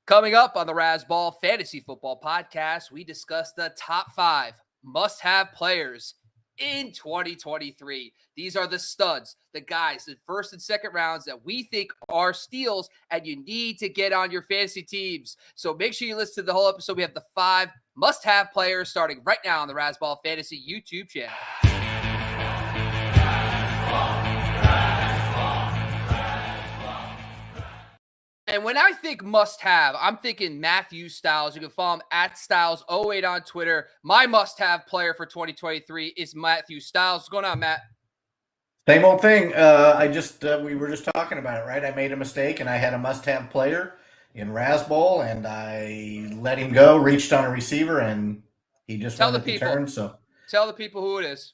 Coming up on the Razzball Fantasy Football Podcast, we discuss the top 5 must-have players in 2023. These are the studs, the guys, the first and second rounds that we think are steals and you need to get on your fantasy teams. So make sure you listen to the whole episode. We have the 5 must-have players starting right now on the Razzball Fantasy YouTube channel. And when I think must-have, I'm thinking Matthew Stiles. You can follow him at Stiles08 on Twitter. My must-have player for 2023 is Matthew Stiles. What's going on, Matt? Same old thing. We were just talking about it, right? I made a mistake, and I had a must-have player in Razzball, and I let him go, reached on a receiver, and he just went at the turn. So tell the people who it is.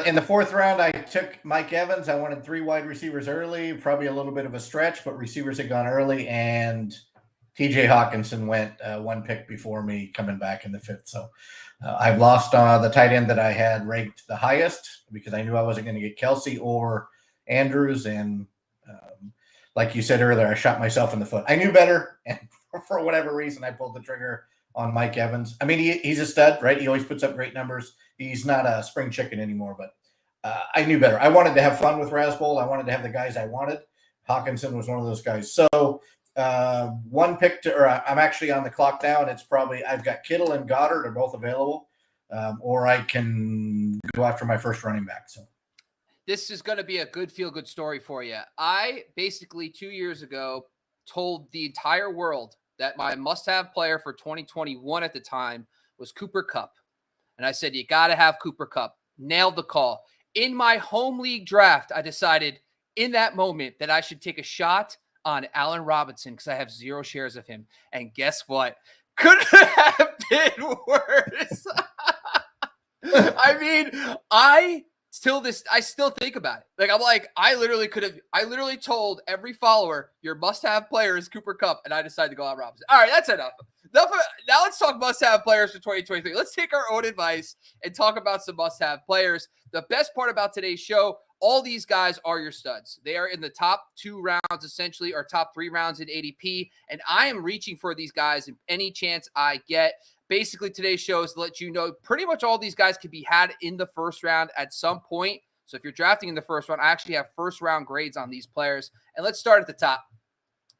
In the 4th round, I took Mike Evans. I wanted 3 wide receivers early, probably a little bit of a stretch, but receivers had gone early, and TJ Hawkinson went 1 pick before me, coming back in the 5th. So I've lost the tight end that I had ranked the highest because I knew I wasn't going to get Kelsey or Andrews, and like you said earlier, I shot myself in the foot. I knew better, and for whatever reason, I pulled the trigger on Mike Evans. I mean, he's a stud, right? He always puts up great numbers. He's not a spring chicken anymore, but I knew better. I wanted to have fun with Razzball. I wanted to have the guys I wanted. Hawkinson was one of those guys. So 1 pick I'm actually on the clock now, and it's probably I've got Kittle and Goddard are both available, or I can go after my first running back. So this is going to be a good feel-good story for you. I basically 2 years ago told the entire world that my must-have player for 2021 at the time was Cooper Kupp. And I said, you got to have Cooper Kupp. Nailed the call. In my home league draft, I decided in that moment that I should take a shot on Allen Robinson because I have 0 shares of him. And guess what? Couldn't have been worse. I mean, I still think about it. Like, I'm like, I literally told every follower, your must-have player is Cooper Kupp, and I decided to go on Robinson. All right, that's enough. Now let's talk must-have players for 2023. Let's take our own advice and talk about some must-have players. The best part about today's show, all these guys are your studs. They are in the top 2 rounds, essentially, or top 3 rounds in ADP, and I am reaching for these guys in any chance I get. Basically, today's show is to let you know pretty much all these guys can be had in the 1st round at some point. So if you're drafting in the 1st round, I actually have 1st round grades on these players. And let's start at the top.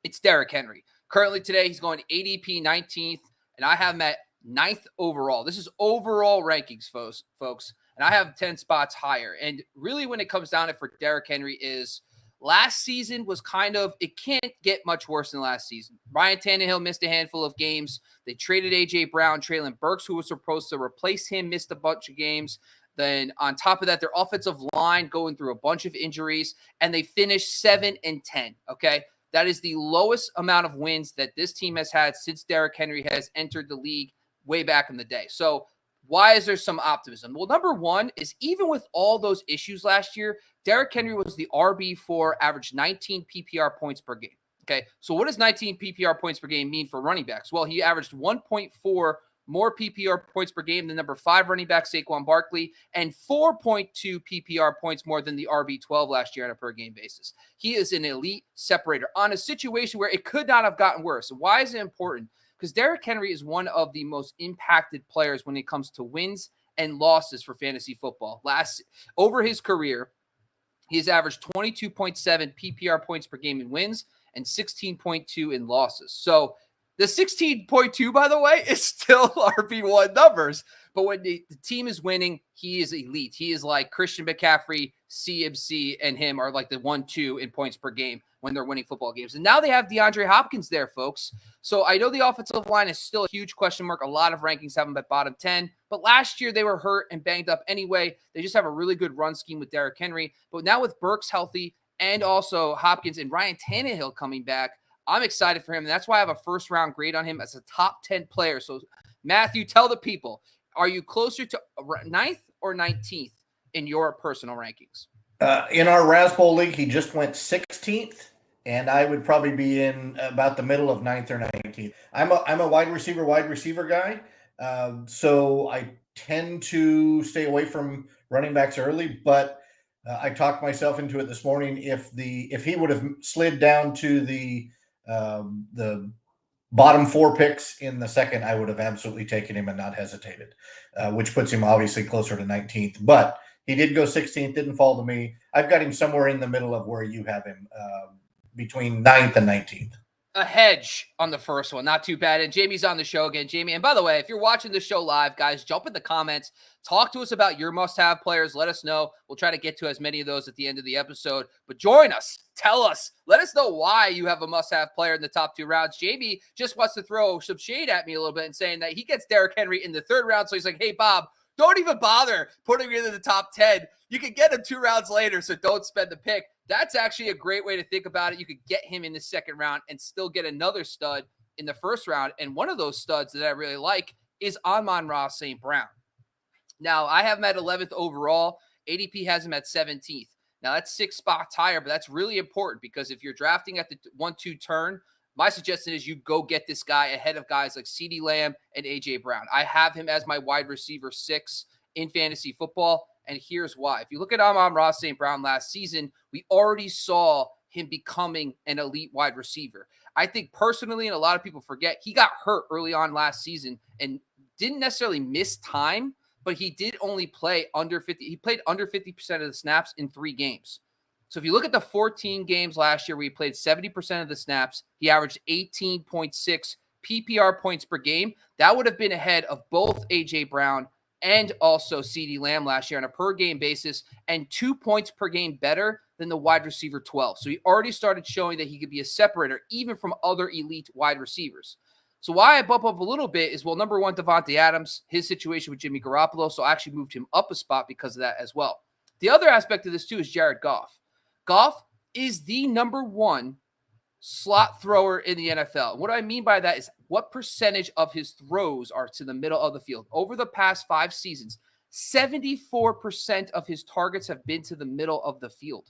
It's Derrick Henry. Currently today, he's going ADP 19th, and I have him at 9th overall. This is overall rankings, folks. And I have 10 spots higher. And really when it comes down to it for Derrick Henry is last season was it can't get much worse than last season. Ryan Tannehill missed a handful of games. They traded A.J. Brown. Treylon Burks, who was supposed to replace him, missed a bunch of games. Then on top of that, their offensive line going through a bunch of injuries, and they finished 7-10, okay? That is the lowest amount of wins that this team has had since Derrick Henry has entered the league way back in the day. So why is there some optimism? Well, number one is even with all those issues last year, Derrick Henry was the RB4, averaged 19 PPR points per game. Okay, so what does 19 PPR points per game mean for running backs? Well, he averaged 1.4 more PPR points per game than number 5 running back Saquon Barkley, and 4.2 PPR points more than the RB12 last year on a per game basis. He is an elite separator on a situation where it could not have gotten worse. Why is it important? Because Derrick Henry is one of the most impacted players when it comes to wins and losses for fantasy football. Over his career, he has averaged 22.7 PPR points per game in wins and 16.2 in losses. So the 16.2, by the way, is still RB1 numbers. But when the team is winning, he is elite. He is like Christian McCaffrey, CMC, and him are like the 1-2 in points per game when they're winning football games. And now they have DeAndre Hopkins there, folks. So I know the offensive line is still a huge question mark. A lot of rankings have them at bottom 10. But last year they were hurt and banged up anyway. They just have a really good run scheme with Derrick Henry. But now with Burks healthy and also Hopkins and Ryan Tannehill coming back, I'm excited for him. And that's why I have a 1st round grade on him as a top 10 player. So Matthew, tell the people, are you closer to 9th or 19th in your personal rankings? In our Razzball League, he just went 16th, and I would probably be in about the middle of 9th or 19th. I'm a wide receiver guy, so I tend to stay away from running backs early, but I talked myself into it this morning. If he would have slid down to the bottom 4 picks in the second, I would have absolutely taken him and not hesitated, which puts him obviously closer to 19th. But he did go 16th, didn't fall to me. I've got him somewhere in the middle of where you have him, between 9th and 19th. A hedge on the first one. Not too bad. And Jamie's on the show again. Jamie, and by the way, if you're watching the show live, guys, jump in the comments. Talk to us about your must-have players. Let us know. We'll try to get to as many of those at the end of the episode. But join us. Tell us. Let us know why you have a must-have player in the top 2 rounds. Jamie just wants to throw some shade at me a little bit and saying that he gets Derrick Henry in the 3rd round. So he's like, hey, Bob, don't even bother putting him in the top 10. You can get him 2 rounds later, so don't spend the pick. That's actually a great way to think about it. You could get him in the 2nd round and still get another stud in the 1st round. And one of those studs that I really like is Amon-Ra St. Brown. Now, I have him at 11th overall. ADP has him at 17th. Now, that's 6 spots higher, but that's really important because if you're drafting at the 1-2 turn, my suggestion is you go get this guy ahead of guys like CeeDee Lamb and A.J. Brown. I have him as my wide receiver 6 in fantasy football. And here's why. If you look at Amon-Ra St. Brown last season, we already saw him becoming an elite wide receiver. I think personally, and a lot of people forget, he got hurt early on last season and didn't necessarily miss time, but he did only play under 50. He played under 50% of the snaps in 3 games. So if you look at the 14 games last year where he played 70% of the snaps, he averaged 18.6 PPR points per game. That would have been ahead of both A.J. Brown and also CeeDee Lamb last year on a per-game basis, and 2 points per game better than the wide receiver 12. So he already started showing that he could be a separator, even from other elite wide receivers. So why I bump up a little bit is, well, number one, Davante Adams, his situation with Jimmy Garoppolo, so I actually moved him up a spot because of that as well. The other aspect of this, too, is Jared Goff. Goff is the number 1 slot thrower in the NFL. What I mean by that is what percentage of his throws are to the middle of the field. Over the past 5 seasons, 74% of his targets have been to the middle of the field.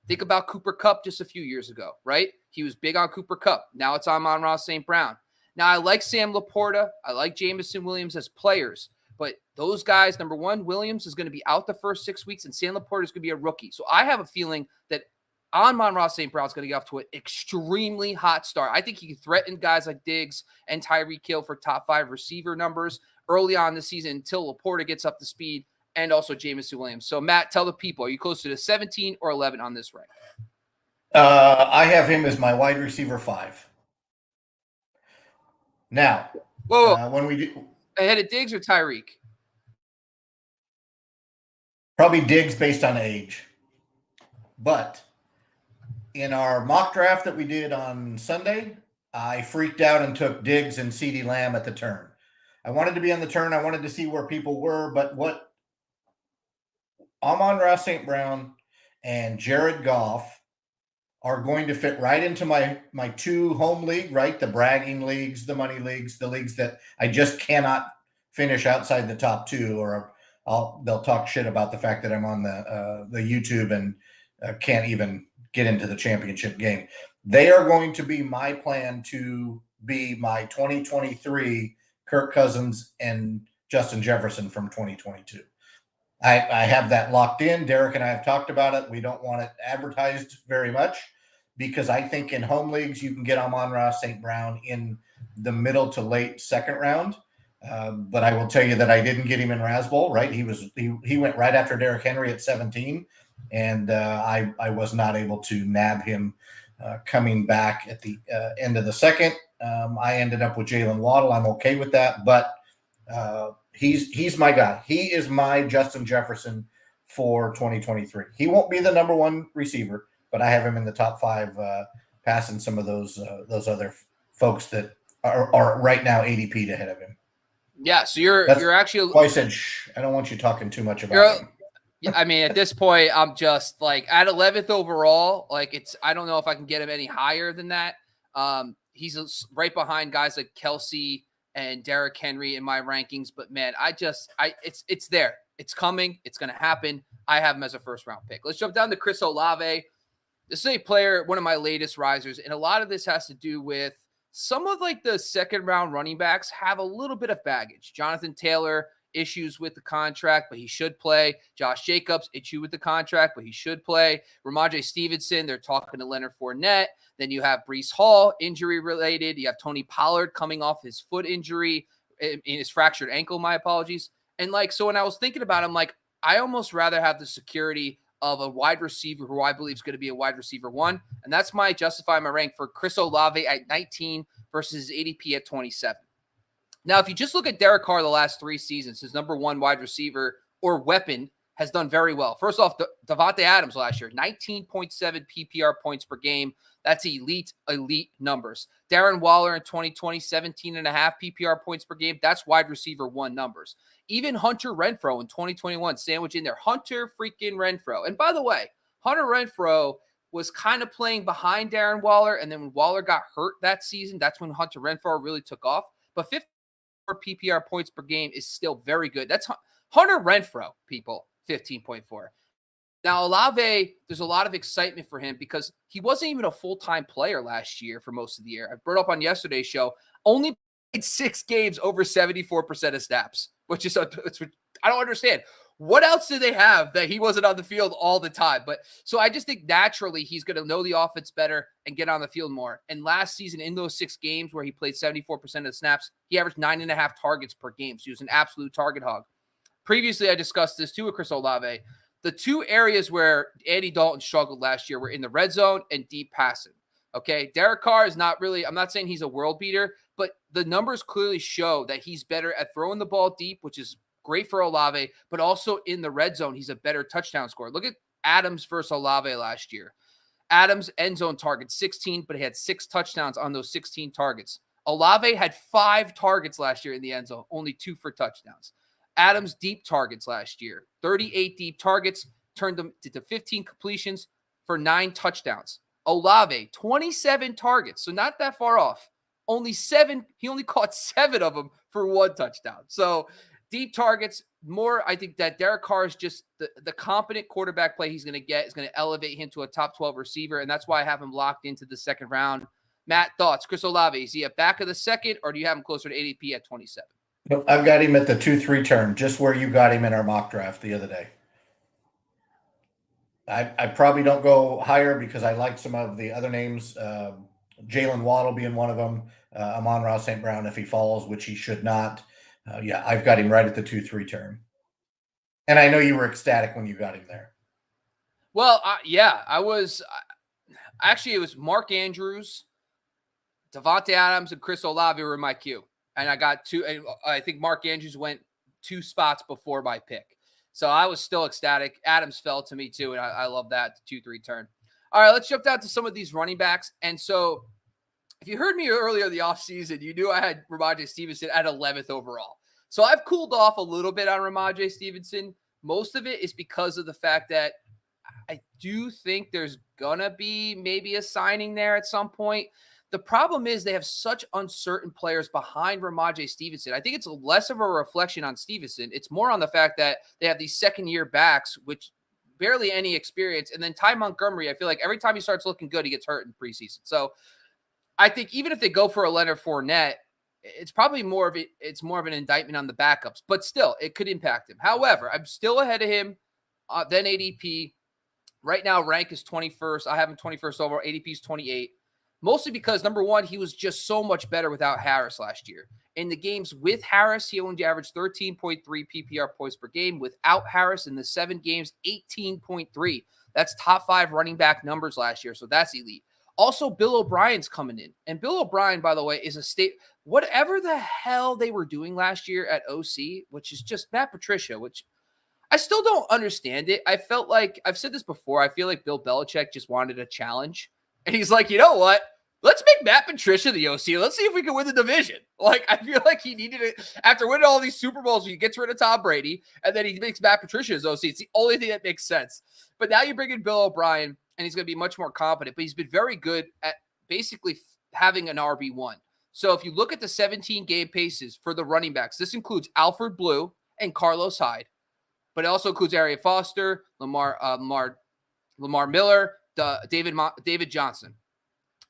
Think about Cooper Kupp just a few years ago, right? He was big on Cooper Kupp. Now it's Amon-Ra St. Brown. Now I like Sam Laporta. I like Jameson Williams as players. But those guys, number one, Williams is going to be out the first 6 weeks, and Sam Laporta is going to be a rookie. So I have a feeling that Amon-Ra St. Brown is going to get off to an extremely hot start. I think he can threaten guys like Diggs and Tyreek Hill for top 5 receiver numbers early on the season until Laporta gets up to speed, and also Jameson Williams. So, Matt, tell the people, are you closer to 17 or 11 on this rank? I have him as my wide receiver 5. Now, when we do ahead of Diggs or Tyreek? Probably Diggs based on age. But in our mock draft that we did on Sunday, I freaked out and took Diggs and CeeDee Lamb at the turn. I wanted to be on the turn. I wanted to see where people were, but what Amon-Ra St. Brown and Jared Goff are going to fit right into my 2 home league, right? The bragging leagues, the money leagues, the leagues that I just cannot finish outside the top 2, or they'll talk shit about the fact that I'm on the YouTube and can't even get into the championship game. They are going to be my plan to be my 2023 Kirk Cousins and Justin Jefferson from 2022. I have that locked in. Derrick and I have talked about it. We don't want it advertised very much because I think in home leagues you can get Amon-Ra St. Brown in the middle to late 2nd round. But I will tell you that I didn't get him in Rasbowl, right? He went right after Derrick Henry at 17, and I was not able to nab him coming back at the end of the 2nd. I ended up with Jalen Waddle. I'm okay with that, but he's my guy. He is my Justin Jefferson for 2023. He won't be the number 1 receiver, but I have him in the top 5, passing some of those other folks that are right now ADP'd ahead of him. Yeah, so you're actually. Well, I said, shh. I don't want you talking too much about him. Yeah, I mean, at this point, I'm just like at 11th overall. Like I don't know if I can get him any higher than that. He's right behind guys like Kelsey and Derrick Henry in my rankings. But man, it's there. It's coming. It's going to happen. I have him as a 1st round pick. Let's jump down to Chris Olave. This is a player, one of my latest risers, and a lot of this has to do with some of like the 2nd round running backs have a little bit of baggage. Jonathan Taylor issues with the contract, but he should play. Josh Jacobs, issue with the contract, but he should play. Rhamondre Stevenson, they're talking to Leonard Fournette. Then you have Breece Hall, injury related. You have Tony Pollard coming off his foot injury, in his fractured ankle, my apologies. And like, so when I was thinking about it, I'm like, I almost rather have the security of a wide receiver who I believe is going to be a wide receiver 1. And that's my justify my rank for Chris Olave at 19 versus his ADP at 27. Now, if you just look at Derek Carr the last 3 seasons, his number 1 wide receiver or weapon has done very well. First off, Davante Adams last year, 19.7 PPR points per game. That's elite numbers. Darren Waller in 2020, 17.5 PPR points per game. That's wide receiver 1 numbers. Even Hunter Renfrow in 2021, sandwich in there. Hunter freaking Renfrow. And by the way, Hunter Renfrow was kind of playing behind Darren Waller, and then when Waller got hurt that season, that's when Hunter Renfrow really took off. But 54 PPR points per game is still very good. That's Hunter Renfrow, people, 15.4. Now, Olave, there's a lot of excitement for him because he wasn't even a full-time player last year for most of the year. I brought up on yesterday's show, only played 6 games over 74% of snaps, which is, I don't understand. What else did they have that he wasn't on the field all the time? But so I just think naturally he's going to know the offense better and get on the field more. And last season in those 6 games where he played 74% of the snaps, he averaged 9.5 targets per game. So he was an absolute target hog. Previously, I discussed this too with Chris Olave. The 2 areas where Andy Dalton struggled last year were in the red zone and deep passing. Okay, Derek Carr is not really, I'm not saying he's a world beater, but the numbers clearly show that he's better at throwing the ball deep, which is great for Olave, but also in the red zone, he's a better touchdown scorer. Look at Adams versus Olave last year. Adams end zone targets 16, but he had 6 touchdowns on those 16 targets. Olave had 5 targets last year in the end zone, only 2 for touchdowns. Adams deep targets last year, 38 deep targets, turned them to 15 completions for 9 touchdowns. Olave, 27 targets, so not that far off. Only 7, he only caught 7 of them for 1 touchdown. So deep targets, more, I think that Derek Carr is just the competent quarterback play he's going to get is going to elevate him to a top 12 receiver, and that's why I have him locked into the 2nd round. Matt, thoughts? Chris Olave, is he at back of the 2nd, or do you have him closer to ADP at 27? No, I've got him at the 2-3 turn, just where you got him in our mock draft the other day. I probably don't go higher because I like some of the other names. Jalen Waddle being one of them. Amon-Ra St. Brown if he falls, which he should not. Yeah, I've got him right at the 2-3 turn. And I know you were ecstatic when you got him there. Well, yeah, I was. Actually, it was Mark Andrews, Davante Adams, and Chris Olave were in my queue. And I got 2. And I think Mark Andrews went 2 spots before my pick. So I was still ecstatic. Adams fell to me too, and I love that 2-3 turn. All right, let's jump down to some of these running backs. And so if you heard me earlier in the offseason, you knew I had Rhamondre Stevenson at 11th overall. So I've cooled off a little bit on Rhamondre Stevenson. Most of it is because of the fact that I do think there's going to be maybe a signing there at some point. The problem is they have such uncertain players behind Rhamondre Stevenson. I think it's less of a reflection on Stevenson. It's more on the fact that they have these 2nd-year backs, which barely any experience. And then Ty Montgomery, I feel like every time he starts looking good, he gets hurt in preseason. So I think even if they go for a Leonard Fournette, it's probably more of an indictment on the backups. But still, it could impact him. However, I'm still ahead of him than ADP. Right now, rank is 21st. I have him 21st overall. ADP is 28. Mostly because, number one, he was just so much better without Harris last year. In the games with Harris, he only averaged 13.3 PPR points per game. Without Harris, in the 7 games, 18.3. That's top 5 running back numbers last year, so that's elite. Also, Bill O'Brien's coming in. And Bill O'Brien, by the way, is whatever the hell they were doing last year at OC, which is just Matt Patricia, which I still don't understand it. I felt like, I've said this before, I feel like Bill Belichick just wanted a challenge. And he's like, you know what? Let's make Matt Patricia the OC. Let's see if we can win the division. Like, I feel like he needed it after winning all these Super Bowls. He gets rid of Tom Brady, and then he makes Matt Patricia his OC. It's the only thing that makes sense. But now you bring in Bill O'Brien, and he's going to be much more competent. But he's been very good at basically having an RB1. So if you look at the 17 game paces for the running backs, this includes Alfred Blue and Carlos Hyde, but it also includes Arian Foster, Lamar Miller, David Johnson.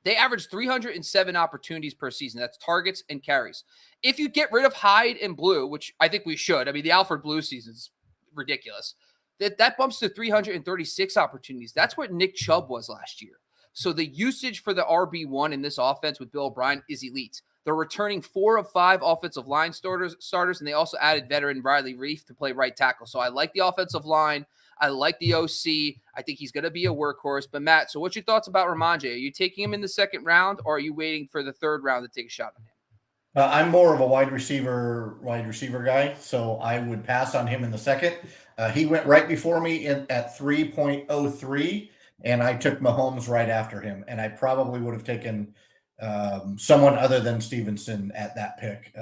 They average 307 opportunities per season. That's targets and carries. If you get rid of Hyde and Blue, which I think we should, I mean, the Alfred Blue season's ridiculous, that bumps to 336 opportunities. That's what Nick Chubb was last year. So the usage for the RB1 in this offense with Bill O'Brien is elite. They're returning 4 of 5 offensive line starters, and they also added veteran Riley Reif to play right tackle. So I like the offensive line. I like the OC. I think he's going to be a workhorse. But, Matt, so what's your thoughts about Rhamondre? Are you taking him in the second round, or are you waiting for the third round to take a shot on him? I'm more of a wide receiver guy, so I would pass on him in the second. He went right before me at 3.03, and I took Mahomes right after him. And I probably would have taken someone other than Stevenson at that pick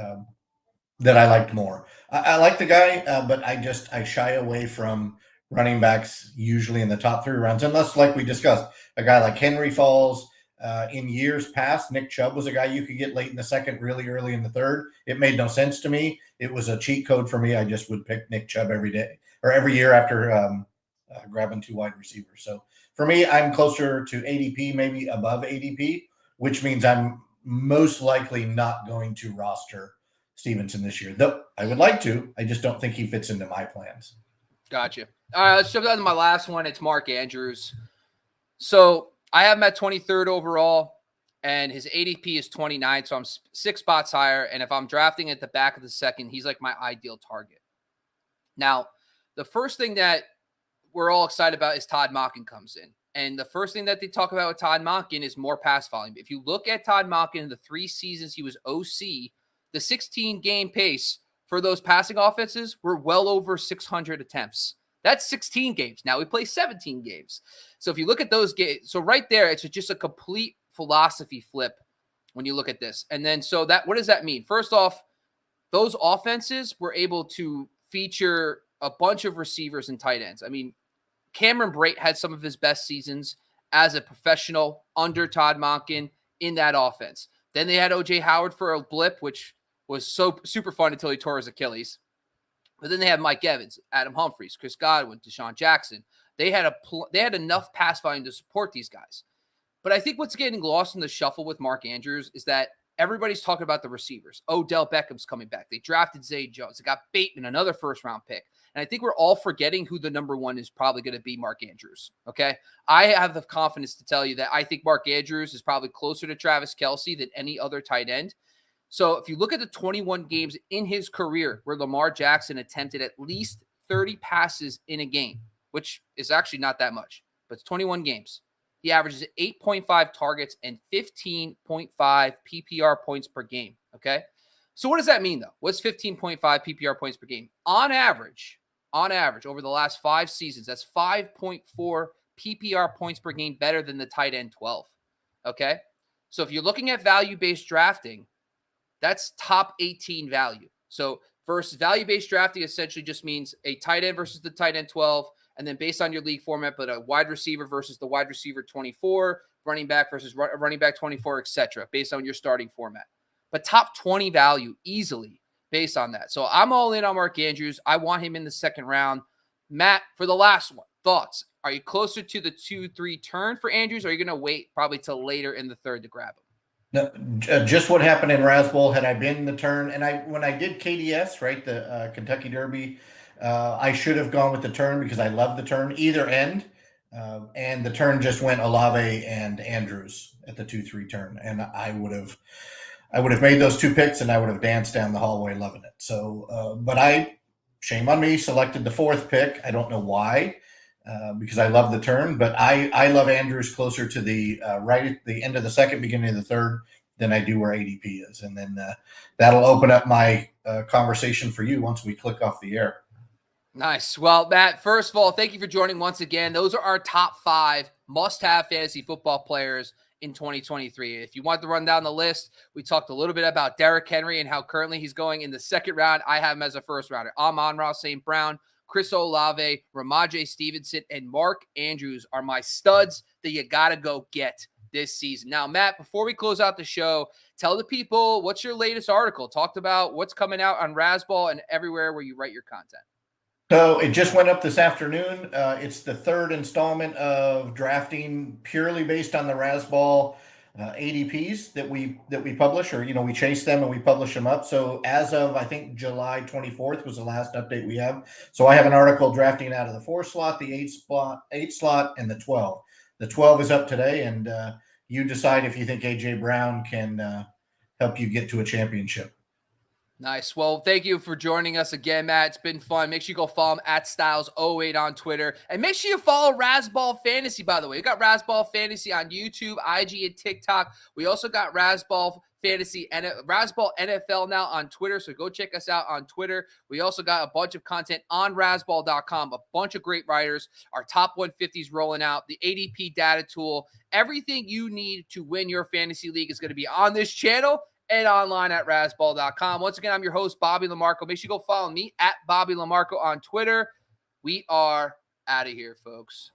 that I liked more. I like the guy, but I shy away from running backs usually in the top 3 rounds, unless, like we discussed, a guy like Henry falls. In years past, Nick Chubb was a guy you could get late in the second, really early in the third. It made no sense to me. It was a cheat code for me. I just would pick Nick Chubb every day or every year after grabbing 2 wide receivers. So for me, I'm closer to ADP, maybe above ADP, which means I'm most likely not going to roster Stevenson this year. Though I would like to. I just don't think he fits into my plans. Gotcha. All right, let's jump down to my last one. It's Mark Andrews. So I have him at 23rd overall, and his ADP is 29, so I'm 6 spots higher. And if I'm drafting at the back of the second, he's like my ideal target. Now, the first thing that we're all excited about is Todd Monken comes in. And the first thing that they talk about with Todd Monken is more pass volume. If you look at Todd Monken in the 3 seasons he was OC, the 16-game pace for those passing offenses were well over 600 attempts. That's 16 games. Now we play 17 games. So if you look at those games, so right there, it's just a complete philosophy flip when you look at this. And then, so that, what does that mean? First off, those offenses were able to feature a bunch of receivers and tight ends. I mean, Cameron Brate had some of his best seasons as a professional under Todd Monken in that offense. Then they had O.J. Howard for a blip, which was so super fun until he tore his Achilles. But then they had Mike Evans, Adam Humphries, Chris Godwin, Deshaun Jackson. They had enough pass volume to support these guys. But I think what's getting lost in the shuffle with Mark Andrews is that everybody's talking about the receivers. Odell Beckham's coming back. They drafted Zay Jones. They got Bateman, another first-round pick. And I think we're all forgetting who the number 1 is probably going to be, Mark Andrews. Okay? I have the confidence to tell you that I think Mark Andrews is probably closer to Travis Kelce than any other tight end. So if you look at the 21 games in his career where Lamar Jackson attempted at least 30 passes in a game, which is actually not that much, but it's 21 games. He averages 8.5 targets and 15.5 PPR points per game, okay? So what does that mean, though? What's 15.5 PPR points per game? On average, over the last 5 seasons, that's 5.4 PPR points per game better than the tight end 12, okay? So if you're looking at value-based drafting, that's top 18 value. So versus value-based drafting essentially just means a tight end versus the tight end 12, and then based on your league format, but a wide receiver versus the wide receiver 24, running back versus running back 24, etc., based on your starting format. But top 20 value easily based on that. So I'm all in on Mark Andrews. I want him in the second round. Matt, for the last one, thoughts? Are you closer to the 2-3 turn for Andrews, or are you going to wait probably till later in the third to grab him? No, just what happened in Razzball. Had I been in the turn, and when I did KDS, right, the Kentucky Derby, I should have gone with the turn because I love the turn either end, and the turn just went Olave and Andrews at the 2-3 turn, and I would have made those 2 picks, and I would have danced down the hallway loving it. So, but shame on me, selected the 4th pick. I don't know why. Because I love the turn, but I love Andrews closer to the right at the end of the second, beginning of the third than I do where ADP is. And then that'll open up my conversation for you once we click off the air. Nice. Well, Matt, first of all, thank you for joining once again. Those are our top 5 must-have fantasy football players in 2023. If you want to run down the list, we talked a little bit about Derrick Henry and how currently he's going in the second round. I have him as a first rounder. Amon-Ra St. Brown, Chris Olave, Rhamondre Stevenson, and Mark Andrews are my studs that you got to go get this season. Now, Matt, before we close out the show, tell the people what's your latest article. Talked about what's coming out on Razzball and everywhere where you write your content. So it just went up this afternoon. It's the 3rd installment of drafting purely based on the Razzball ADPs that we publish, or we chase them and we publish them up. So as of I think July 24th was the last update we have. So I have an article drafting out of the 4 slot, the 8 slot, and the 12. The 12 is up today, and you decide if you think AJ Brown can help you get to a championship. Nice. Well, thank you for joining us again, Matt. It's been fun. Make sure you go follow him at Styles08 on Twitter. And make sure you follow Razzball Fantasy, by the way. We got Razzball Fantasy on YouTube, IG, and TikTok. We also got Razzball Fantasy and Razzball NFL now on Twitter. So go check us out on Twitter. We also got a bunch of content on Razzball.com, a bunch of great writers. Our top 150s rolling out, the ADP data tool. Everything you need to win your fantasy league is going to be on this channel and online at Razzball.com. Once again, I'm your host, Bobby LaMarco. Make sure you go follow me at Bobby LaMarco on Twitter. We are out of here, folks.